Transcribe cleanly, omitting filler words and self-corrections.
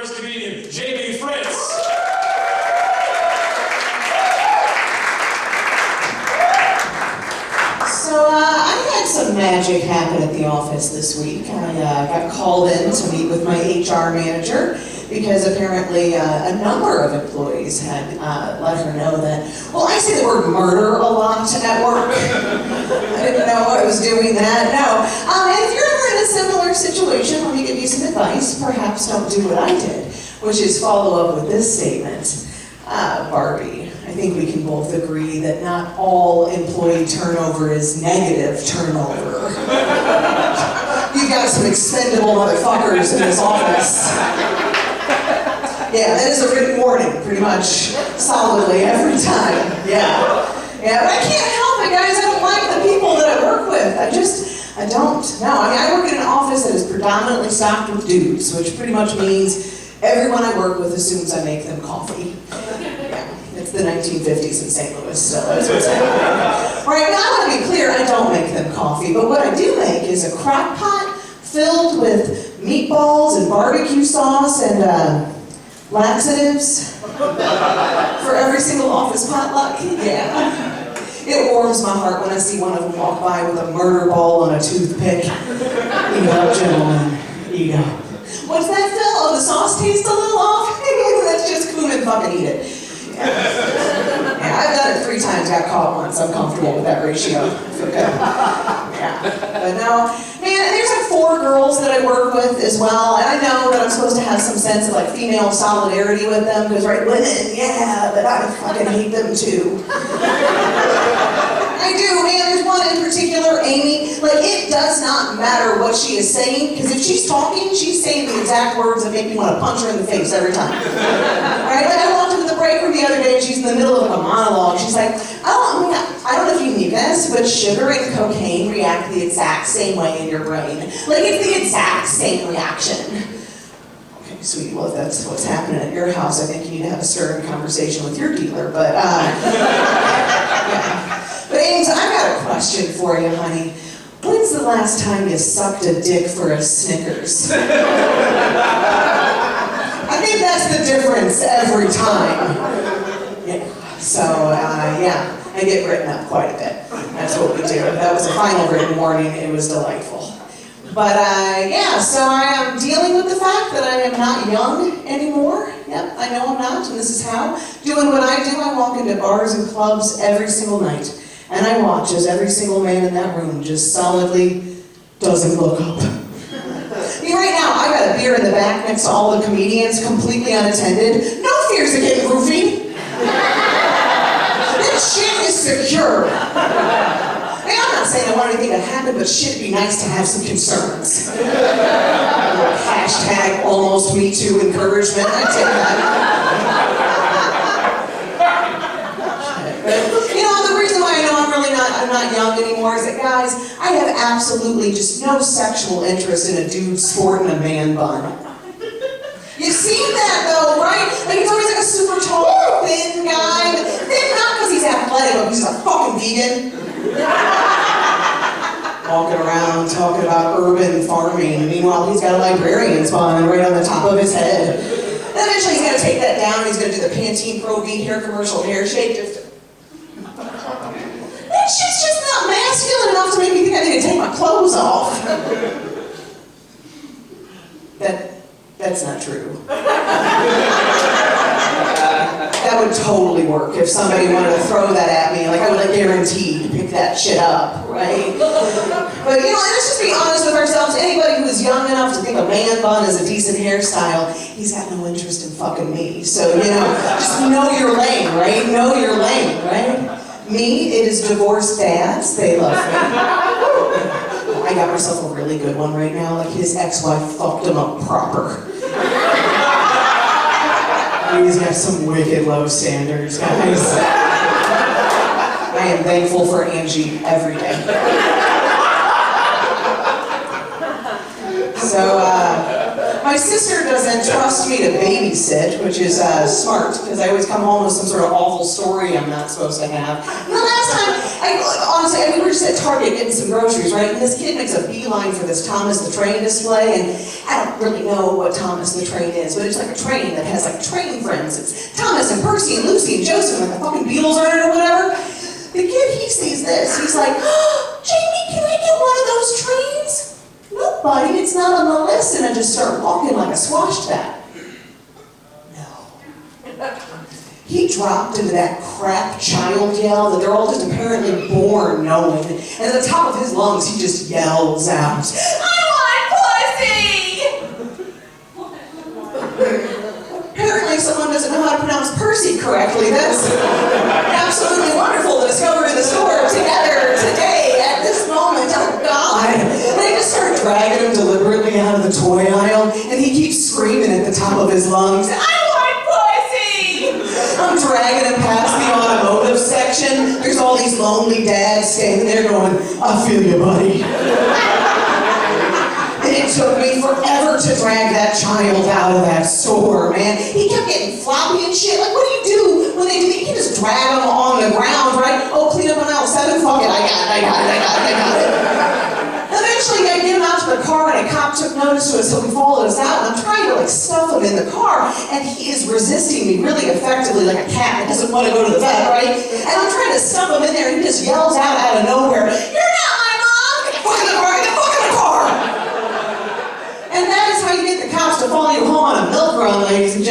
first comedian, Jamie Fritz. So I had some magic happen at the office this week. I got called in to meet with my HR manager because apparently a number of employees had let her know that, well, I say the word murder a lot at work. I didn't know I was doing that. No. And if you're ever in a similar situation, let me give you some advice. Perhaps don't do what I did, which is follow up with this statement. Barbie, I think we can both agree that not all employee turnover is negative turnover. You've got some expendable motherfuckers in this office. Yeah, that is a written warning, pretty much, solidly every time. Yeah, but I can't help it, guys. I don't like the people that I work with. I don't. No, I mean, I work in an office that is predominantly stocked with dudes, which pretty much means everyone I work with assumes I make them coffee. It's the 1950s in St. Louis, so that's what's happening. Right, now I want to be clear, I don't make them coffee, but what I do make is a crock pot filled with meatballs and barbecue sauce and laxatives for every single office potluck. Yeah. It warms my heart when I see one of them walk by with a murder ball on a toothpick. Eat up, gentlemen. Eat up. What's that, Phil? Oh, the sauce tastes a little off? That's just cumin, fucking eat it. Yeah, I've done it 3 times, got caught once. I'm comfortable with that ratio. It's okay. Yeah. But no, man, there's like 4 girls that I work with as well, and I know that I'm supposed to have some sense of like female solidarity with them, because right, women, yeah, but I fucking hate them too. I do, man. There's one in particular, Amy. Like, it does not matter what she is saying, because if she's talking, she's saying the exact words that make me want to punch her in the face every time. Right? Like, I walked into the break room the other day, and she's in the middle of a monologue. She's like, oh, I don't know if you knew this, but sugar and cocaine react the exact same way in your brain. Like, it's the exact same reaction. Okay, sweetie, well, if that's what's happening at your house, I think you need to have a stern conversation with your dealer, but, yeah. But Ames, I've got a question for you, honey. When's the last time you sucked a dick for a Snickers? I think that's the difference every time. Yeah. So, yeah, I get written up quite a bit. That's what we do. That was a final written warning. It was delightful. But, yeah, so I am dealing with the fact that I am not young anymore. Yep, I know I'm not, and this is how. Doing what I do, I walk into bars and clubs every single night. And I watch as every single man in that room just solidly doesn't look up. I mean, right now, I got a beer in the back next to all the comedians, completely unattended. No fears of getting roofied. This shit is secure. I mean, I'm not saying I want anything to happen, but shit'd be nice to have some concerns. Hashtag almost me too encouragement. I take that. I'm not young anymore, is that, guys, I have absolutely just no sexual interest in a dude sporting a man bun. You've seen that though, right? Like, he's always like a super tall, thin guy. Thin not because he's athletic, but because he's a fucking vegan. Walking around talking about urban farming. Meanwhile, he's got a librarian's bun right on the top of his head. And eventually he's going to take that down and he's going to do the Pantene Pro V hair commercial hair shake. That shit's just not masculine enough to make me think I need to take my clothes off. That's not true. That would totally work if somebody wanted to throw that at me. Like, I would like guaranteed pick that shit up, right? But you know, let's just be honest with ourselves. Anybody who is young enough to think a man bun is a decent hairstyle, he's got no interest in fucking me. So, you know, just know your lane, right? Know your lane, right? Me, it is divorced dads. They love me. I got myself a really good one right now. Like, his ex-wife fucked him up proper. He's got some wicked low standards, guys. I am thankful for Angie every day. So, my sister doesn't trust me to babysit, which is smart, because I always come home with some sort of awful story I'm not supposed to have. And the last time, Honestly, we were just at Target getting some groceries, right? And this kid makes a beeline for this Thomas the Train display, and I don't really know what Thomas the Train is, but it's like a train that has like train friends. It's Thomas and Percy and Lucy and Joseph and the fucking Beatles on it or whatever. The kid, he sees this. He's like, oh, Jamie, can I get one of those trains? Nope, buddy, it's not on the list. And I just start walking like a squash bat. No. He dropped into that crap child yell that they're all just apparently born knowing. And at the top of his lungs, he just yells out, I want pussy! Apparently someone doesn't know how to pronounce Percy correctly. That's absolutely wonderful to discover in the store together today at this moment. Oh God. And I just start dragging him deliberately out of the toy aisle, and he keeps screaming at the top of his lungs, I'm dragging him past the automotive section. There's all these lonely dads standing there going, I feel you, buddy. And it took me forever to drag that child out of that store, man. He kept getting floppy and shit. Like, what do you do when they do that? You can just drag them on the ground, right? Oh, clean up on aisle 7. Fuck it, I got it. Eventually, I get him out to the car, and a cop took notice to us, so he followed us out, and I'm trying to, stuff him in the car, and he is resisting me really effectively like a cat that doesn't want to go to the vet, right? And I'm trying to stuff him in there, and he just yells out of nowhere, you're not my mom! Get the fuck in the car! Get the fuck in the car! And that is how you get the cops to follow you home on a milk run, ladies and